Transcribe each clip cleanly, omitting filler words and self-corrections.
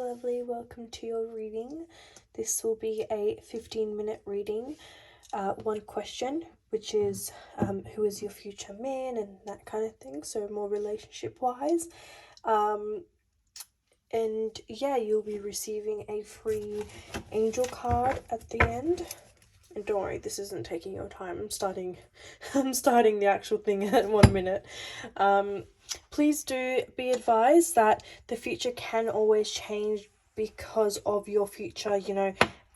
lovely, welcome to your reading. This will be a 15-minute reading. One question, which is who is your future man and that kind of thing, so more relationship wise. And yeah, you'll be receiving a free angel card at the end. And don't worry, this isn't taking your time. I'm starting the actual thing at 1 minute. Please do be advised that the future can always change because of your future,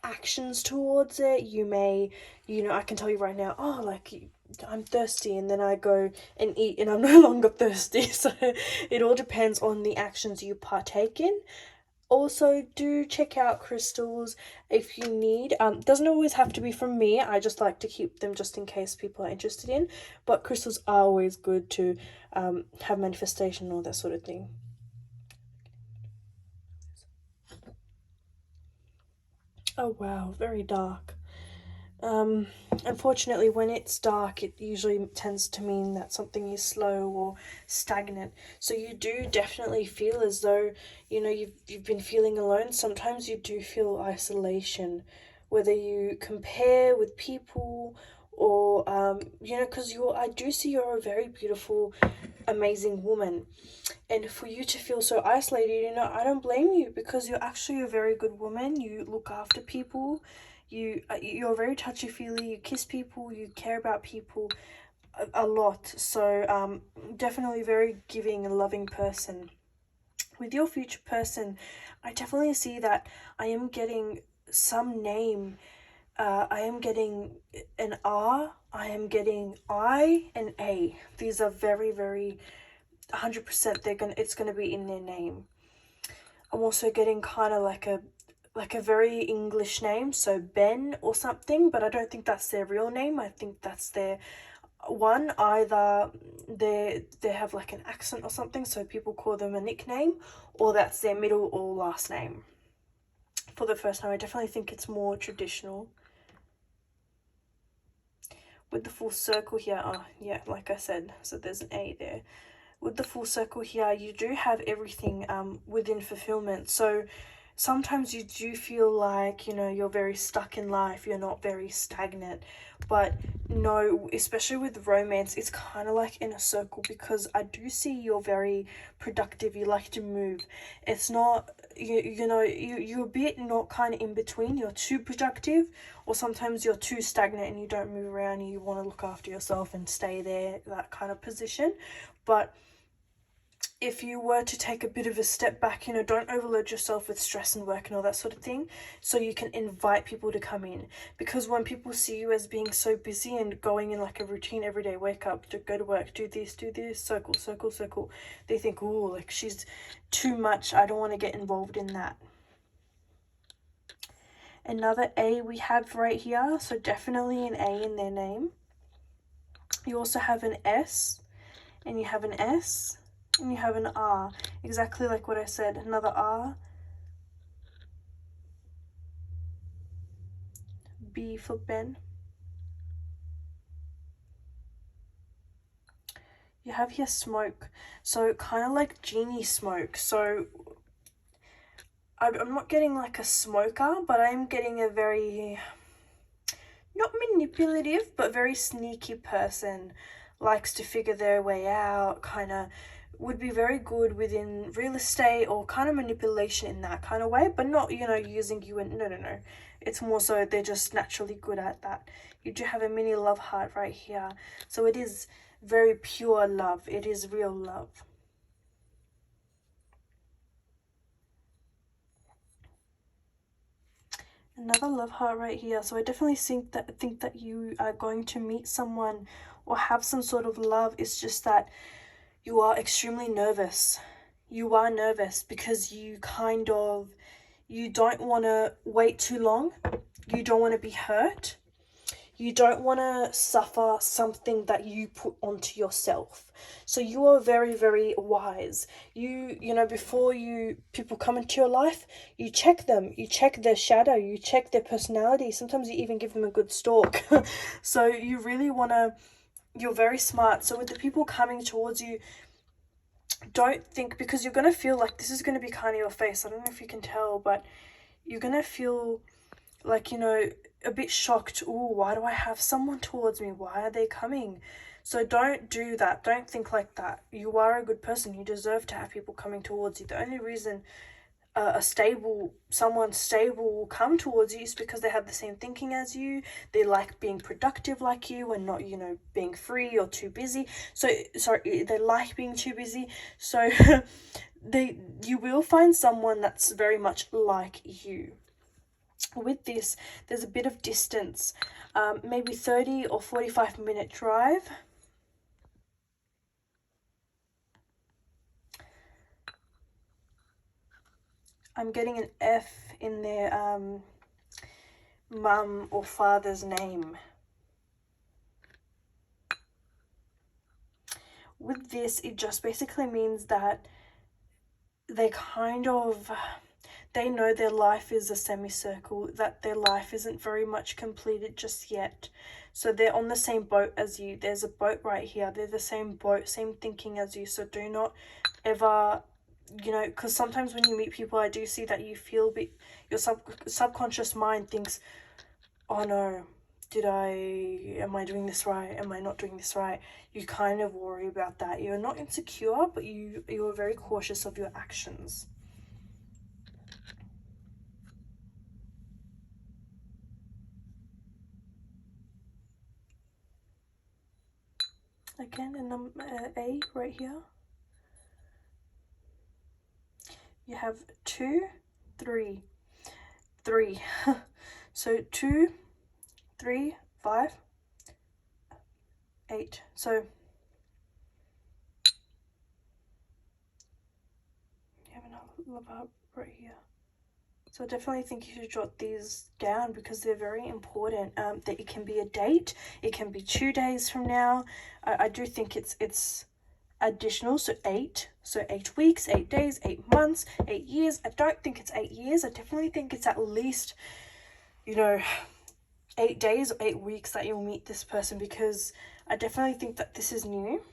actions towards it. You may, I can tell you right now, I'm thirsty, and then I go and eat and I'm no longer thirsty. So it all depends on the actions you partake in. Also, do check out crystals if you need. Doesn't always have to be from me. I just like to keep them just in case people are interested in. But crystals are always good to have manifestation and all that sort of thing. Oh wow, very dark. Unfortunately, when it's dark, it usually tends to mean that something is slow or stagnant. So you do definitely feel as though, you've been feeling alone. Sometimes you do feel isolation, whether you compare with people or, because I do see you're a very beautiful, amazing woman. And for you to feel so isolated, I don't blame you, because you're actually a very good woman. You look after people. You're very touchy-feely, you kiss people, you care about people a lot. So definitely very giving and loving person. With your future person, I definitely see that I am getting some name. I am getting an R, I am getting I and A. These are very, very 100% it's gonna be in their name. I'm also getting kind of like a very English name, so Ben or something, but I don't think that's their real name. I think that's their one. Either they have like an accent or something, so people call them a nickname, or that's their middle or last name. For the first time, I definitely think it's more traditional. With the full circle here, yeah, like I said, so there's an A there. With the full circle here, you do have everything within fulfillment. So sometimes you do feel like, you're very stuck in life, you're not very stagnant. But no, especially with romance, it's kind of like in a circle, because I do see you're very productive, you like to move. It's not, you're a bit not kind of in between. You're too productive, or sometimes you're too stagnant and you don't move around, and you want to look after yourself and stay there, that kind of position. But if you were to take a bit of a step back, don't overload yourself with stress and work and all that sort of thing, so you can invite people to come in. Because when people see you as being so busy and going in like a routine every day, wake up, to go to work, do this, circle, circle, circle, they think, oh, like she's too much, I don't want to get involved in that. Another A we have right here, so definitely an A in their name. You also have an S, and you have an S, and you have an R, exactly like what I said. Another R, B for Ben. You have here smoke, so kind of like genie smoke. So I'm not getting like a smoker, but I'm getting a very, not manipulative, but very sneaky person. Likes to figure their way out, kind of would be very good within real estate or kind of manipulation in that kind of way, but not, using you. And no. It's more so they're just naturally good at that. You do have a mini love heart right here. So it is very pure love. It is real love. Another love heart right here. So I definitely think that you are going to meet someone or have some sort of love. It's just that you are extremely nervous. You are nervous because you don't want to wait too long. You don't want to be hurt. You don't want to suffer something that you put onto yourself. So you are very, very wise. Before people come into your life, you check them. You check their shadow. You check their personality. Sometimes you even give them a good stalk. So you really want to, you're very smart. So with the people coming towards you, don't think, because you're going to feel like this is going to be kind of your face. I don't know if you can tell, but you're going to feel like, you know, a bit shocked. Oh, why do I have someone towards me? Why are they coming? So don't do that. Don't think like that. You are a good person. You deserve to have people coming towards you. The only reason someone stable will come towards you is because they have the same thinking as you. They like being productive like you and not, you know, being free or too busy. So, sorry, they like being too busy. So you will find someone that's very much like you. With this, there's a bit of distance, maybe 30 or 45-minute drive. I'm getting an F in their mum or father's name. With this, it just basically means that they know their life is a semicircle, that their life isn't very much completed just yet. So they're on the same boat as you. There's a boat right here. They're the same boat, same thinking as you. So do not ever, you know, because sometimes when you meet people, I do see that you feel your subconscious mind thinks, oh no, am I doing this right? Am I not doing this right? You kind of worry about that. You're not insecure, but you're very cautious of your actions. Again, a number A right here. You have 2, 3, 3. So 2, 3, 5, 8. So you have another love right here. So I definitely think you should jot these down because they're very important. That it can be a date, it can be 2 days from now. I do think it's additional, so 8. So 8 weeks, 8 days, 8 months, 8 years. I don't think it's 8 years. I definitely think it's at least, you know, 8 days or 8 weeks that you'll meet this person, because I definitely think that this is new.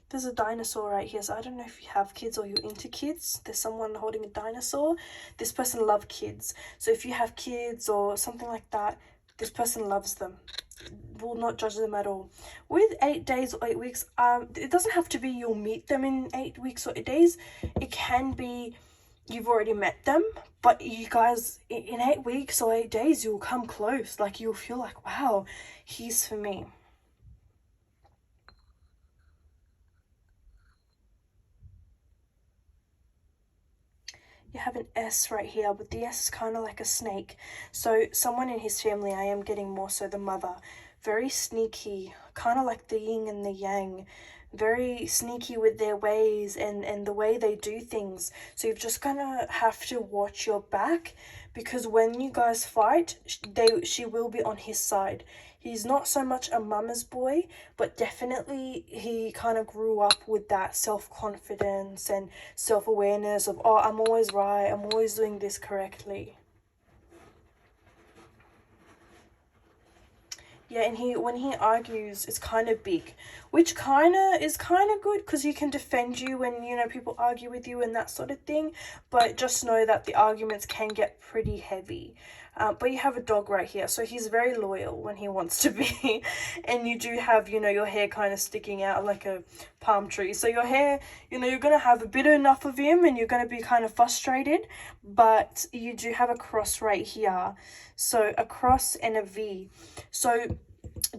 There's a dinosaur right here, so I don't know if you have kids or you're into kids. There's someone holding a dinosaur. This person loves kids. So if you have kids or something like that, this person loves them. Will not judge them at all. With 8 days or 8 weeks, it doesn't have to be you'll meet them in 8 weeks or 8 days. It can be you've already met them, but you guys, in 8 weeks or 8 days, you'll come close. Like, you'll feel like, wow, he's for me. You have an S right here, but the S is kind of like a snake. So someone in his family, I am getting more so the mother, very sneaky, kind of like the yin and the yang, very sneaky with their ways and the way they do things. So you've just gonna have to watch your back, because when you guys fight, she will be on his side. He's not so much a mama's boy, but definitely he kind of grew up with that self-confidence and self-awareness of, oh, I'm always right, I'm always doing this correctly. Yeah, and when he argues, it's kind of big, which is kind of good because he can defend you when, you know, people argue with you and that sort of thing. But just know that the arguments can get pretty heavy. But you have a dog right here, so he's very loyal when he wants to be. And you do have, you know, your hair kind of sticking out like a palm tree. So your hair, you know, you're going to have a bit enough of him and you're going to be kind of frustrated. But you do have a cross right here. So a cross and a V. So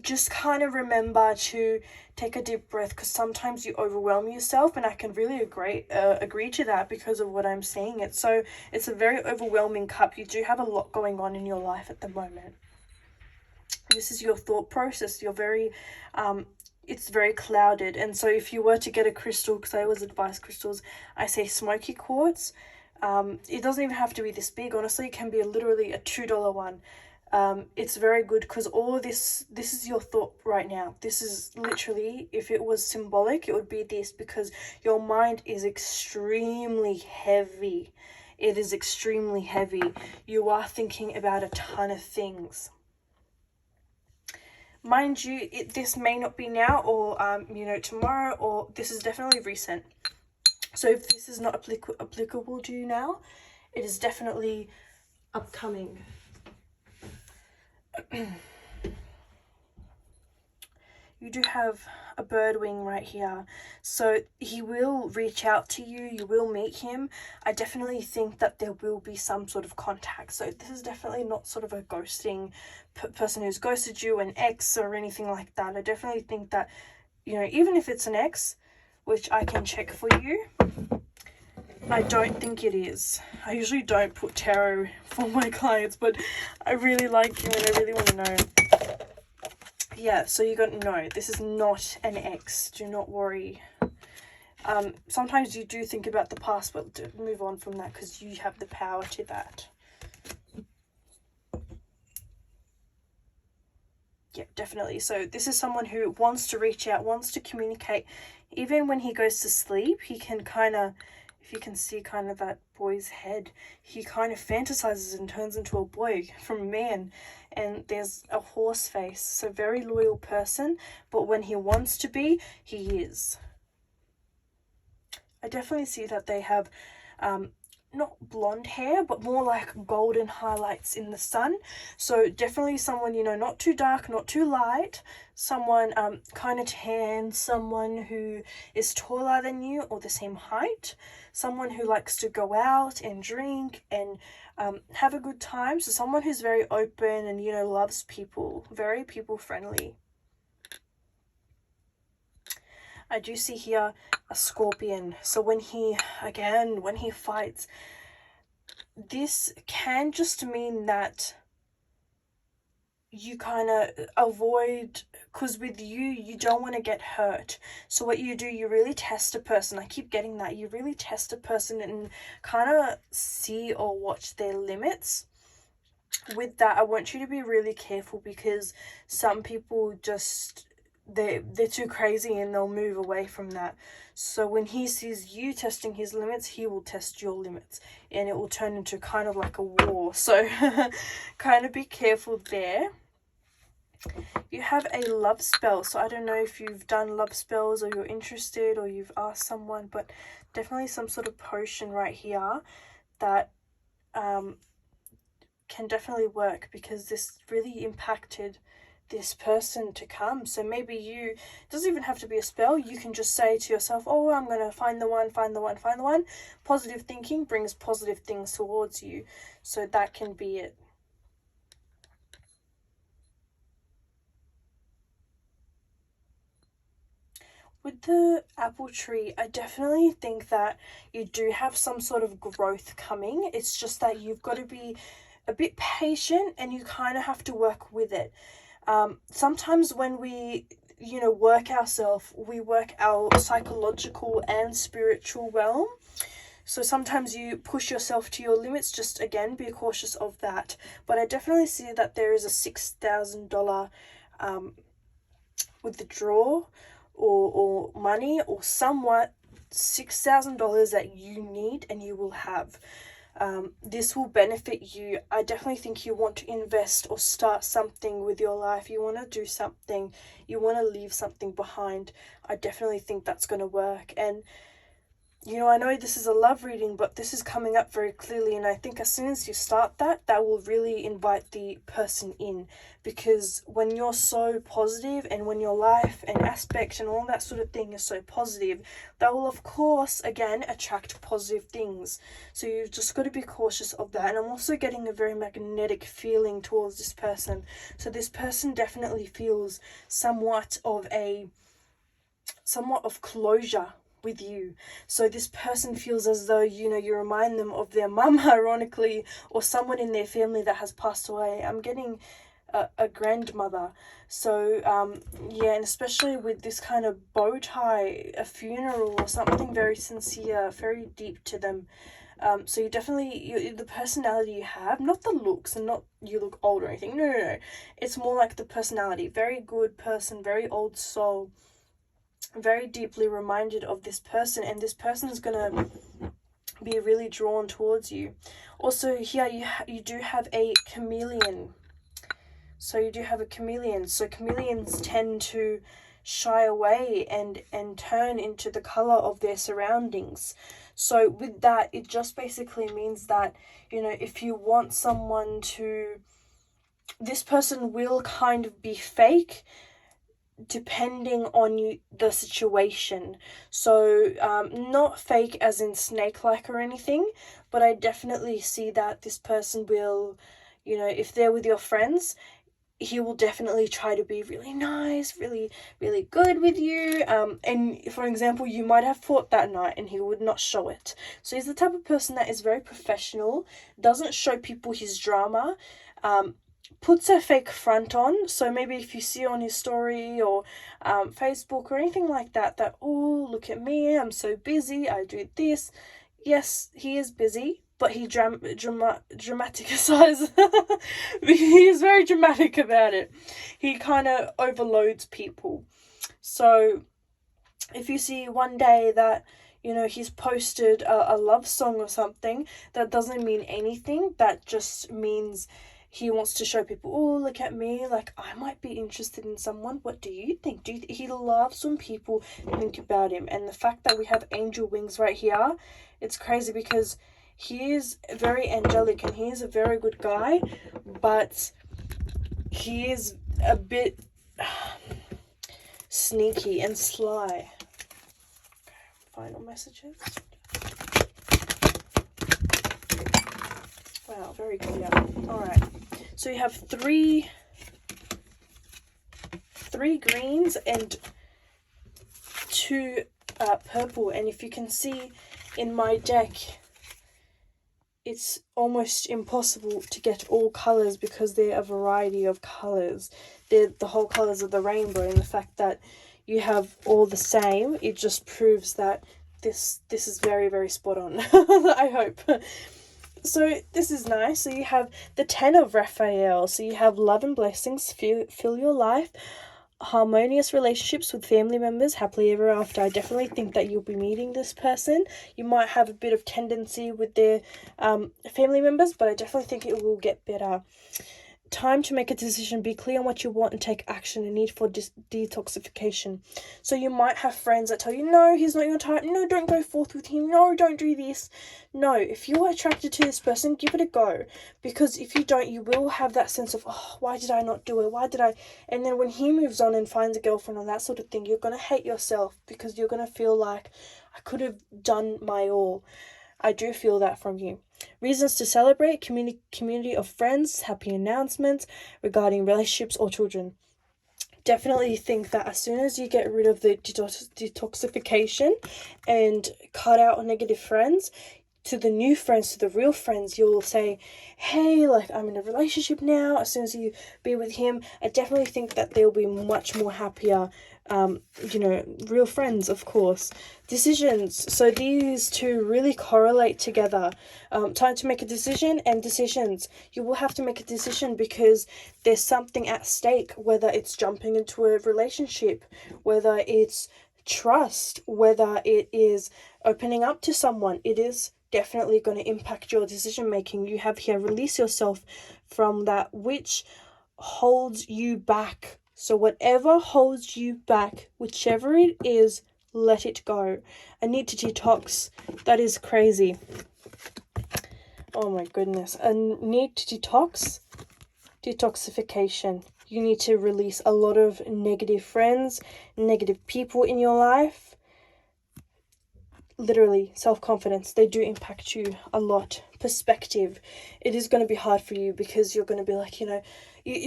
just kind of remember to take a deep breath, because sometimes you overwhelm yourself, and I can really agree to that because of what I'm seeing. It's a very overwhelming cup. You do have a lot going on in your life at the moment. This is your thought process. You're very it's very clouded, and so if you were to get a crystal, because I always advise crystals, I say smoky quartz. It doesn't even have to be this big, honestly. It can be literally a $2 one. It's very good because all of this is your thought right now. This is literally, if it was symbolic, it would be this, because your mind is extremely heavy. It is extremely heavy. You are thinking about a ton of things. Mind you, this may not be now or, you know, tomorrow, or this is definitely recent. So if this is not applicable to you now, it is definitely upcoming. You do have a bird wing right here, so he will reach out to you, you will meet him. I definitely think that there will be some sort of contact, so this is definitely not sort of a ghosting person who's ghosted you, an ex or anything like that. I definitely think that, you know, even if it's an ex, which I can check for you, I don't think it is. I usually don't put tarot for my clients, but I really like you and I really want to know. Yeah, so you got no, this is not an ex. Do not worry. Sometimes you do think about the past, but move on from that because you have the power to that. Yeah, definitely. So this is someone who wants to reach out, wants to communicate. Even when he goes to sleep, he can kind of, if you can see kind of that boy's head, he kind of fantasizes and turns into a boy from a man. And there's a horse face, so very loyal person, but when he wants to be, he is. I definitely see that they have not blonde hair, but more like golden highlights in the sun. So definitely someone, you know, not too dark, not too light, someone kind of tan, someone who is taller than you or the same height, someone who likes to go out and drink and have a good time. So someone who's very open and, you know, loves people, very people friendly. I do see here a scorpion. So when he fights, this can just mean that you kind of avoid, because with you don't want to get hurt. So what you do, you really test a person. I keep getting that. You really test a person and kind of see or watch their limits. With that, I want you to be really careful because some people just, they're too crazy and they'll move away from that. So when he sees you testing his limits, he will test your limits and it will turn into kind of like a war. So kind of be careful there. You have a love spell. So I don't know if you've done love spells or you're interested or you've asked someone, but definitely some sort of potion right here that can definitely work because this really impacted this person to come. So maybe you, it doesn't even have to be a spell, you can just say to yourself, oh, I'm going to find the one, find the one, find the one. Positive thinking brings positive things towards you. So that can be it. With the apple tree, I definitely think that you do have some sort of growth coming. It's just that you've got to be a bit patient and you kind of have to work with it. Sometimes when we, you know, work ourselves, we work our psychological and spiritual realm. So sometimes you push yourself to your limits. Just again, be cautious of that. But I definitely see that there is a $6,000 withdrawal or money or somewhat $6,000 that you need and you will have. This will benefit you. I definitely think you want to invest or start something with your life. You want to do something. You want to leave something behind. I definitely think that's going to work. And, you know, I know this is a love reading, but this is coming up very clearly. And I think as soon as you start that, that will really invite the person in. Because when you're so positive and when your life and aspect and all that sort of thing is so positive, that will, of course, again, attract positive things. So you've just got to be cautious of that. And I'm also getting a very magnetic feeling towards this person. So this person definitely feels somewhat of closure with you. So this person feels as though, you know, you remind them of their mum, ironically, or someone in their family that has passed away. I'm getting a grandmother. So yeah, and especially with this kind of bow tie, a funeral or something very sincere, very deep to them. So you definitely, the personality you have, not the looks and not you look old or anything, no, it's more like the personality. Very good person, very old soul, very deeply reminded of this person, and this person is going to be really drawn towards you. Also here you do have a chameleon. So you do have a chameleon. So chameleons tend to shy away and turn into the color of their surroundings. So with that, it just basically means that, if you want someone to, this person will kind of be fake depending on the situation. So not fake as in snake-like or anything, but I definitely see that this person will, if they're with your friends, he will definitely try to be really nice, really, really good with you. And for example, you might have fought that night and he would not show it. So he's the type of person that is very professional, doesn't show people his drama, puts a fake front on. So maybe if you see on his story or Facebook or anything like that, oh, look at me, I'm so busy, I do this. Yes, he is busy, but he dramaticises. He is very dramatic about it. He kind of overloads people. So if you see one day that, he's posted a love song or something, that doesn't mean anything. That just means he wants to show people, oh, look at me, like I might be interested in someone. What do you think? He loves when people think about him. And the fact that we have angel wings right here, it's crazy because he is very angelic and he is a very good guy, but he is a bit sneaky and sly. Okay, final messages. Wow, very clear. Alright, so you have three greens and two purple, and if you can see in my deck, it's almost impossible to get all colours because they're a variety of colours. They're the whole colours of the rainbow, and the fact that you have all the same, it just proves that this is very, very spot on. I hope. So this is nice. So you have the 10 of Raphael. So you have love and blessings, fill your life, harmonious relationships with family members, happily ever after. I definitely think that you'll be meeting this person. You might have a bit of tendency with their family members, but I definitely think it will get better. Time to make a decision, be clear on what you want and take action, a need for detoxification. So you might have friends that tell you, no, he's not your type, no, don't go forth with him, no, don't do this. No, if you're attracted to this person, give it a go, because if you don't, you will have that sense of, oh, why did I not do it, and then when he moves on and finds a girlfriend and that sort of thing, you're going to hate yourself because you're going to feel like, I could have done my all. I do feel that from you. Reasons to celebrate, community of friends, happy announcements regarding relationships or children. Definitely think that as soon as you get rid of the detoxification and cut out negative friends, to the new friends, to the real friends, you'll say, hey, like, I'm in a relationship now. As soon as you be with him, I definitely think that they'll be much more happier, real friends, of course. Decisions. So these two really correlate together. Time to make a decision and decisions. You will have to make a decision because there's something at stake, whether it's jumping into a relationship, whether it's trust, whether it is opening up to someone. It is definitely going to impact your decision making. You have here, release yourself from that which holds you back. So whatever holds you back, whichever it is, let it go. I need to detox. That is crazy. Oh my goodness. I need to detox. Detoxification. You need to release a lot of negative friends, negative people in your life. Literally, self-confidence, they do impact you a lot. Perspective, it is going to be hard for you because you're going to be like, you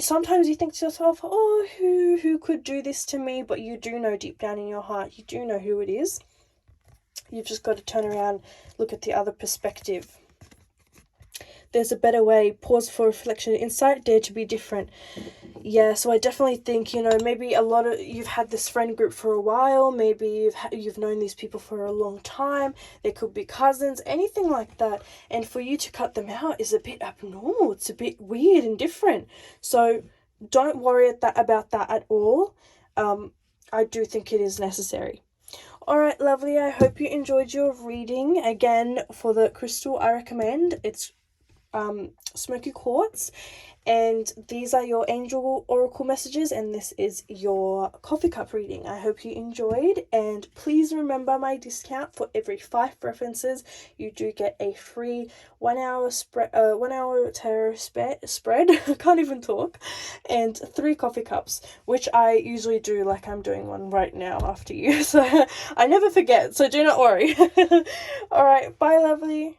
sometimes you think to yourself, oh, who could do this to me? But you do know deep down in your heart, you do know who it is. You've just got to turn around, look at the other perspective. There's a better way. Pause for reflection, insight, dare to be different. Yeah, so I definitely think, maybe you've had this friend group for a while, maybe you've known these people for a long time, they could be cousins, anything like that, and for you to cut them out is a bit abnormal, it's a bit weird and different, so don't worry about that at all. I do think it is necessary. Alright, lovely, I hope you enjoyed your reading. Again, for the crystal I recommend, it's smoky quartz. And these are your angel oracle messages, and this is your coffee cup reading. I hope you enjoyed, and please remember my discount. For every 5 references you do get a free 1 hour spread, 1 hour tarot spread. I can't even talk. And 3 coffee cups, which I usually do, like I'm doing one right now after you, so I never forget, so do not worry. All right, bye lovely.